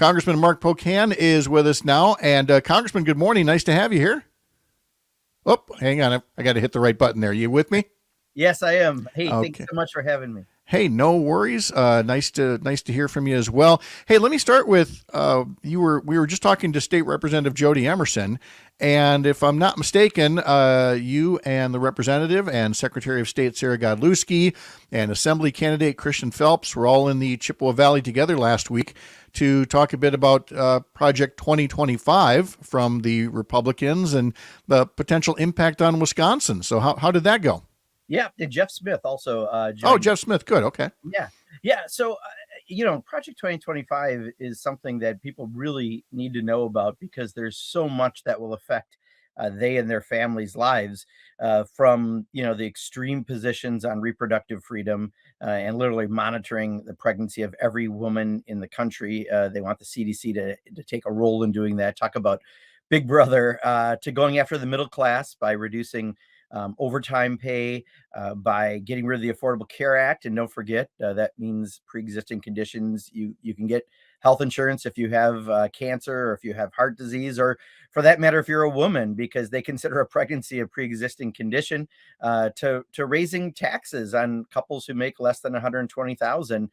Congressman Mark Pocan is with us now. And Congressman, good morning. Nice to have you here. Oh, hang on. I got to hit the right button there. You with me? Yes, I am. Hey, thanks Okay. so much for having me. Hey, no worries. Nice to hear from you as well. Hey, let me start with we were just talking to State Representative Jody Emerson, and if I'm not mistaken, you and the representative and Secretary of State Sarah Godlewski and Assembly candidate Christian Phelps were all in the Chippewa Valley together last week to talk a bit about Project 2025 from the Republicans and the potential impact on Wisconsin. So how did that go? Yeah, and Jeff Smith also Oh, joined. Jeff Smith. Good. Okay. Yeah. So, Project 2025 is something that people really need to know about because there's so much that will affect they and their families' lives from, the extreme positions on reproductive freedom and literally monitoring the pregnancy of every woman in the country. They want the CDC to take a role in doing that. Talk about Big Brother to going after the middle class by reducing overtime pay, by getting rid of the Affordable Care Act. And don't forget, that means pre-existing conditions. You can get health insurance if you have cancer or if you have heart disease, or for that matter, if you're a woman, because they consider a pregnancy a pre-existing condition, to raising taxes on couples who make less than 120,000.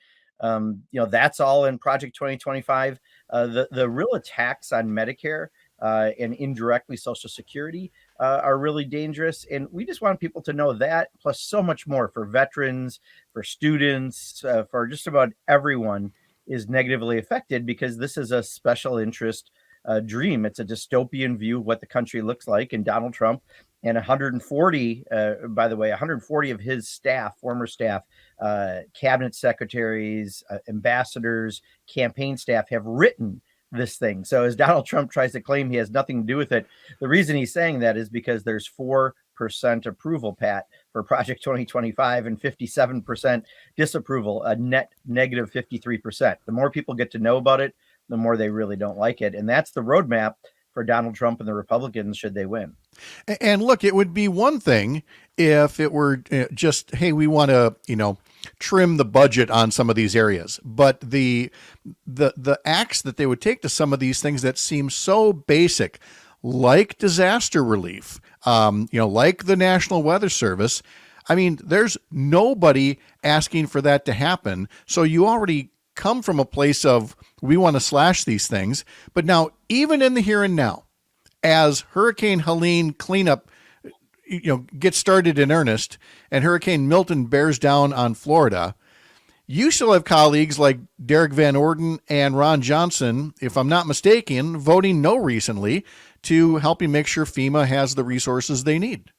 That's all in Project 2025. The real attacks on Medicare and indirectly Social Security are really dangerous. And we just want people to know that, plus so much more for veterans, for students, for just about everyone is negatively affected because this is a special interest dream. It's a dystopian view of what the country looks like. And Donald Trump and 140, by the way, 140 of his staff, former staff, cabinet secretaries, ambassadors, campaign staff have written this thing. So as Donald Trump tries to claim he has nothing to do with it, the reason he's saying that is because there's 4% approval, Pat, for Project 2025 and 57% disapproval, a net negative 53%. The more people get to know about it, the more they really don't like it. And that's the roadmap for Donald Trump and the Republicans should they win. And look, it would be one thing if it were just, hey, we want to, trim the budget on some of these areas, but the acts that they would take to some of these things that seem so basic, like disaster relief, like the National Weather Service. I mean, there's nobody asking for that to happen. So you already come from a place of we want to slash these things. But now, even in the here and now, as Hurricane Helene cleanup gets started in earnest and Hurricane Milton bears down on Florida, you still have colleagues like Derek Van Orden and Ron Johnson, if I'm not mistaken, voting no recently to helping make sure FEMA has the resources they need.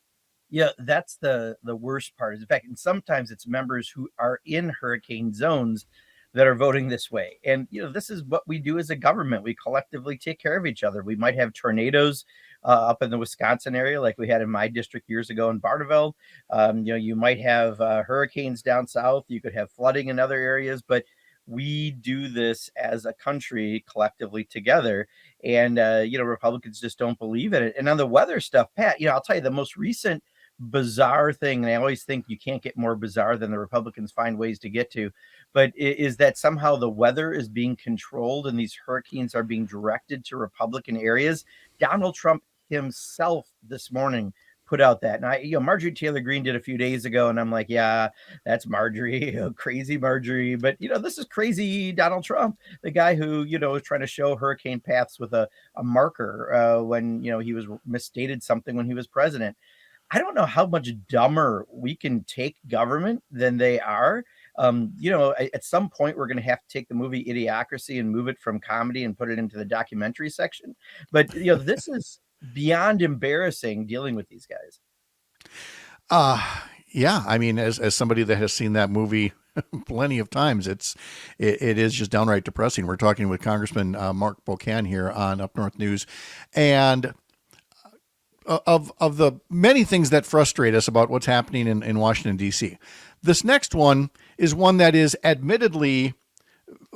Yeah, that's the worst part. In fact, and sometimes it's members who are in hurricane zones that are voting this way. And, this is what we do as a government. We collectively take care of each other. We might have tornadoes up in the Wisconsin area, like we had in my district years ago in Barneveld. You might have hurricanes down south. You could have flooding in other areas, but we do this as a country collectively together. And, Republicans just don't believe in it. And on the weather stuff, Pat, I'll tell you the most recent bizarre thing, and I always think you can't get more bizarre than the Republicans find ways to get to, but is that somehow the weather is being controlled and these hurricanes are being directed to Republican areas. Donald Trump himself this morning put out that. And Marjorie Taylor Greene did a few days ago, and I'm like, yeah, that's Marjorie, crazy Marjorie. But, this is crazy Donald Trump, the guy who, was trying to show hurricane paths with a marker when, he was misstated something when he was president. I don't know how much dumber we can take government than they are. At some point, we're going to have to take the movie Idiocracy and move it from comedy and put it into the documentary section. But, this is beyond embarrassing dealing with these guys. Yeah. I mean, as somebody that has seen that movie plenty of times, it is just downright depressing. We're talking with Congressman Mark Pocan here on Up North News. And of the many things that frustrate us about what's happening in Washington, D.C., this next one is one that is admittedly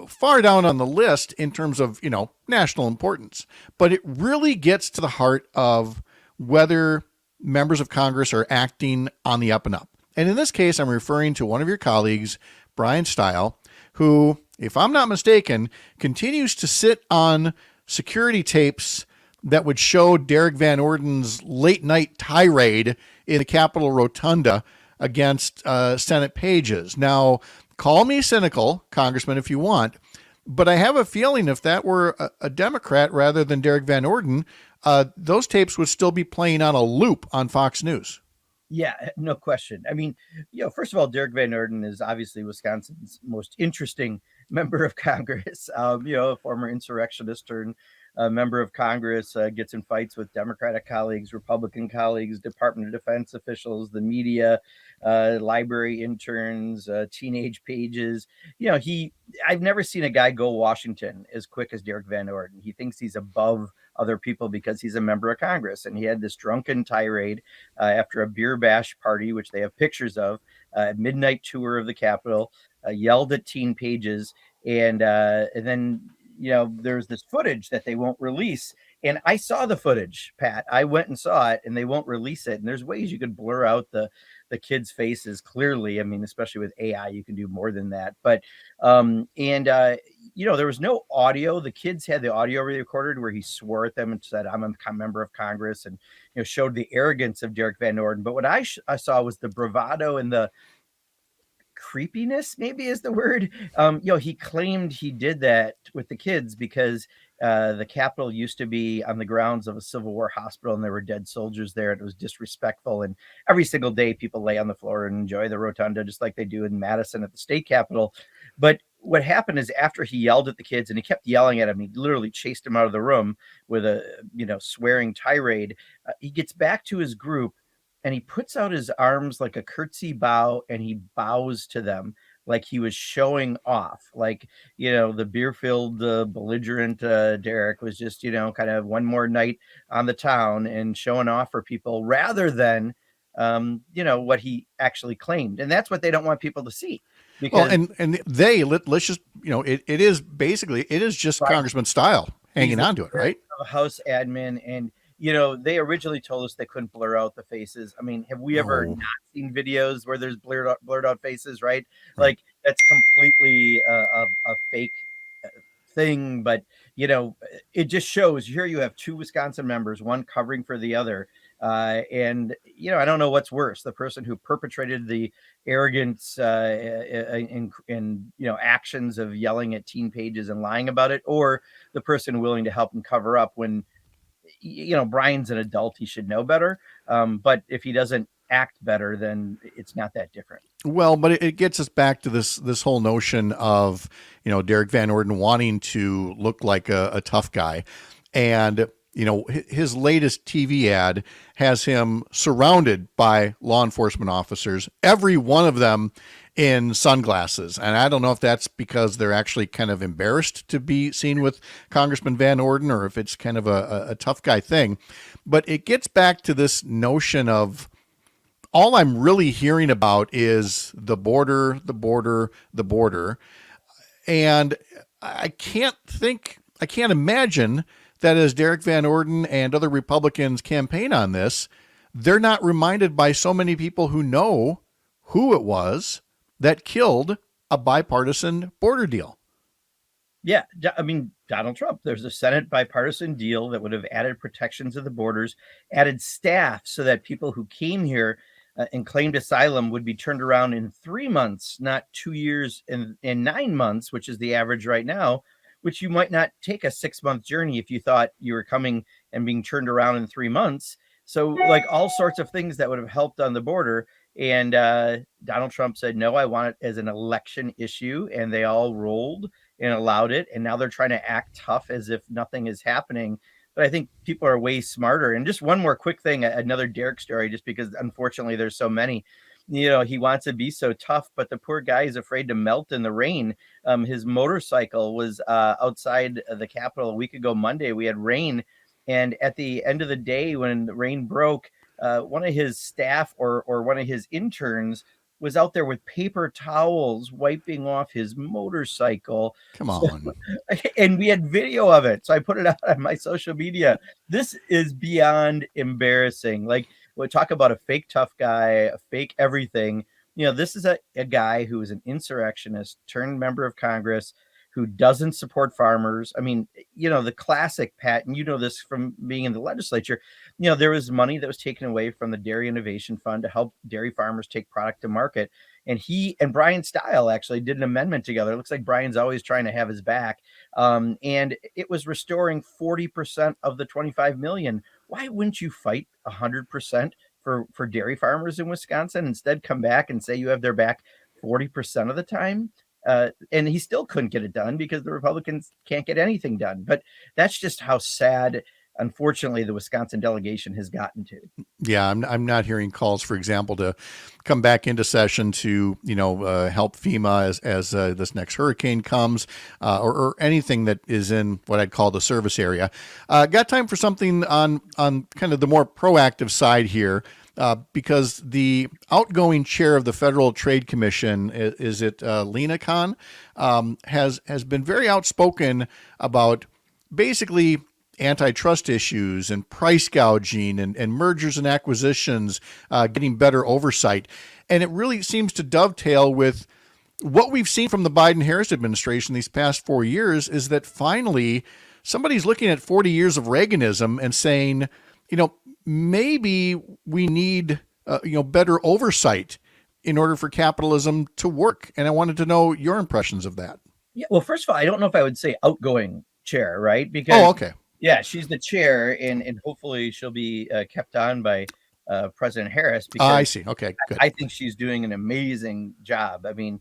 far down on the list in terms of, national importance, but it really gets to the heart of whether members of Congress are acting on the up and up. And in this case, I'm referring to one of your colleagues, Brian Stile, who if I'm not mistaken, continues to sit on security tapes that would show Derek Van Orden's late night tirade in the Capitol Rotunda against Senate pages. Now, call me cynical, Congressman, if you want, but I have a feeling if that were a Democrat rather than Derek Van Orden, those tapes would still be playing on a loop on Fox News. Yeah, no question. I mean, first of all, Derek Van Orden is obviously Wisconsin's most interesting member of Congress. A former insurrectionist turned member of Congress, gets in fights with Democratic colleagues, Republican colleagues, Department of Defense officials, the media, library interns, teenage pages. I've never seen a guy go Washington as quick as Derek Van Orden. He thinks he's above other people because he's a member of Congress. And he had this drunken tirade after a beer bash party, which they have pictures of, midnight tour of the Capitol, yelled at teen pages. And then, there's this footage that they won't release. And I saw the footage, Pat. I went and saw it, and they won't release it. And there's ways you could blur out the kids' faces clearly. I mean, especially with AI, you can do more than that. But there was no audio. The kids had the audio recorded where he swore at them and said, "I'm a member of Congress," and showed the arrogance of Derek Van Orden. But what I saw was the bravado and the creepiness, maybe is the word. He claimed he did that with the kids because the Capitol used to be on the grounds of a Civil War hospital, and there were dead soldiers there, and it was disrespectful. And every single day, people lay on the floor and enjoy the rotunda, just like they do in Madison at the state capitol. But what happened is, after he yelled at the kids, and he kept yelling at them, he literally chased them out of the room with a swearing tirade. He gets back to his group, and he puts out his arms like a curtsy bow, and he bows to them like he was showing off. Like, the beer-filled, belligerent Derek was just, kind of one more night on the town and showing off for people rather than, what he actually claimed. And that's what they don't want people to see. Well, Because let's just, it is just Right. Congressman style hanging he's on to it, right? a house admin, and they originally told us they couldn't blur out the faces. I mean, have we ever No. not seen videos where there's blurred out faces, right? Right. Like, that's completely a fake thing. But it just shows here you have two Wisconsin members, one covering for the other. And I don't know what's worse, the person who perpetrated the arrogance in actions of yelling at teen pages and lying about it, or the person willing to help him cover up when Brian's an adult, he should know better. But if he doesn't act better, then it's not that different. Well, but it gets us back to this whole notion of Derek Van Orden wanting to look like a tough guy, and his latest TV ad has him surrounded by law enforcement officers, every one of them in sunglasses. And I don't know if that's because they're actually kind of embarrassed to be seen with Congressman Van Orden, or if it's kind of a tough guy thing. But it gets back to this notion of, all I'm really hearing about is the border, the border, the border. And I can't imagine that as Derek Van Orden and other Republicans campaign on this, they're not reminded by so many people who know who it was that killed a bipartisan border deal. Yeah, I mean, Donald Trump. There's a Senate bipartisan deal that would have added protections of the borders, added staff so that people who came here and claimed asylum would be turned around in 3 months, not 2 years and 9 months, which is the average right now, which you might not take a 6-month journey if you thought you were coming and being turned around in 3 months. So, like, all sorts of things that would have helped on the border. And Donald Trump said, no, I want it as an election issue. And they all rolled and allowed it. And now they're trying to act tough as if nothing is happening. But I think people are way smarter. And just one more quick thing, another Derek story, just because unfortunately there's so many. He wants to be so tough, but the poor guy is afraid to melt in the rain. His motorcycle was outside the Capitol a week ago Monday. We had rain. And at the end of the day, when the rain broke, one of his staff or one of his interns was out there with paper towels wiping off his motorcycle. Come on. And we had video of it. So I put it out on my social media. This is beyond embarrassing. Like, we'll talk about a fake tough guy, a fake everything. This is a guy who is an insurrectionist turned member of Congress, who doesn't support farmers. I mean, the classic, Pat, and you know this from being in the legislature, there was money that was taken away from the Dairy Innovation Fund to help dairy farmers take product to market. And he and Brian Stile actually did an amendment together. It looks like Brian's always trying to have his back. And it was restoring 40% of the 25 million. Why wouldn't you fight 100% for dairy farmers in Wisconsin? Instead, come back and say you have their back 40% of the time. And he still couldn't get it done because the Republicans can't get anything done. But that's just how sad, unfortunately, the Wisconsin delegation has gotten to. Yeah, I'm not hearing calls, for example, to come back into session to help FEMA as this next hurricane comes, or anything that is in what I'd call the service area. Got time for something on kind of the more proactive side here. Because the outgoing chair of the Federal Trade Commission, is it Lena Khan, has been very outspoken about basically antitrust issues and price gouging and mergers and acquisitions, getting better oversight. And it really seems to dovetail with what we've seen from the Biden-Harris administration these past 4 years, is that finally somebody's looking at 40 years of Reaganism and saying, maybe we need, better oversight in order for capitalism to work. And I wanted to know your impressions of that. Yeah. Well, first of all, I don't know if I would say outgoing chair, right? Because, okay. Yeah, she's the chair, and hopefully she'll be kept on by President Harris. Because I see. Okay, good. I think she's doing an amazing job. I mean,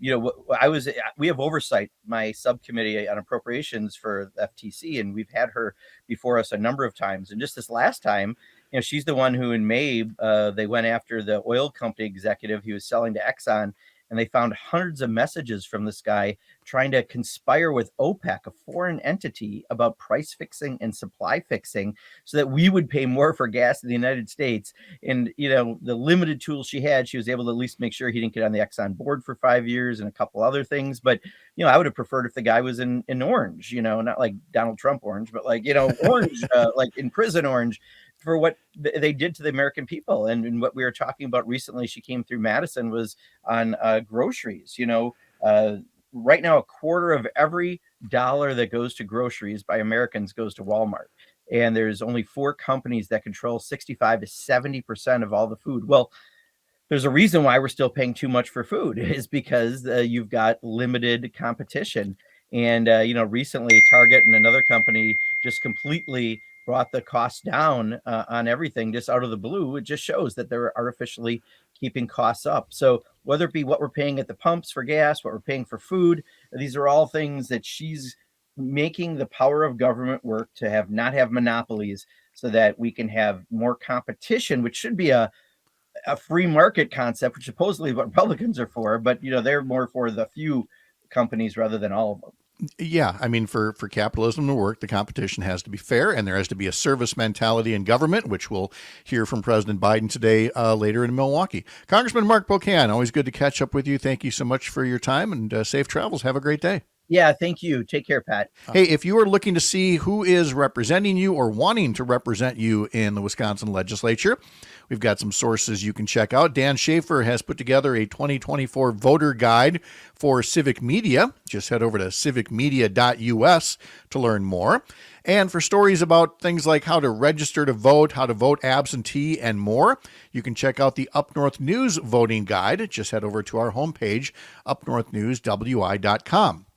we have oversight, my subcommittee on appropriations for the FTC, and we've had her before us a number of times. And just this last time, she's the one who in May, they went after the oil company executive he was selling to Exxon, and they found hundreds of messages from this guy trying to conspire with OPEC, a foreign entity, about price fixing and supply fixing so that we would pay more for gas in the United States. And, the limited tools she had, she was able to at least make sure he didn't get on the Exxon board for 5 years and a couple other things. But, I would have preferred if the guy was in orange, not like Donald Trump orange, but like, orange, like in prison orange, for what they did to the American people. And what we were talking about recently, she came through Madison, was on groceries. Right now, a quarter of every dollar that goes to groceries by Americans goes to Walmart. And there's only 4 companies that control 65 to 70% of all the food. Well, there's a reason why we're still paying too much for food, is because you've got limited competition. And, recently Target and another company just completely brought the cost down on everything just out of the blue. It just shows that they're artificially keeping costs up. So whether it be what we're paying at the pumps for gas, what we're paying for food, these are all things that she's making the power of government work to not have monopolies, so that we can have more competition, which should be a free market concept, which supposedly what Republicans are for, but they're more for the few companies rather than all of them. Yeah, I mean, for capitalism to work, the competition has to be fair, and there has to be a service mentality in government, which we'll hear from President Biden today later in Milwaukee. Congressman Mark Pocan, always good to catch up with you. Thank you so much for your time, and safe travels. Have a great day. Yeah, thank you. Take care, Pat. Hey, if you are looking to see who is representing you or wanting to represent you in the Wisconsin legislature, we've got some sources you can check out. Dan Schaefer has put together a 2024 voter guide for Civic Media. Just head over to civicmedia.us to learn more. And for stories about things like how to register to vote, how to vote absentee, and more, you can check out the Up North News voting guide. Just head over to our homepage, upnorthnewswi.com.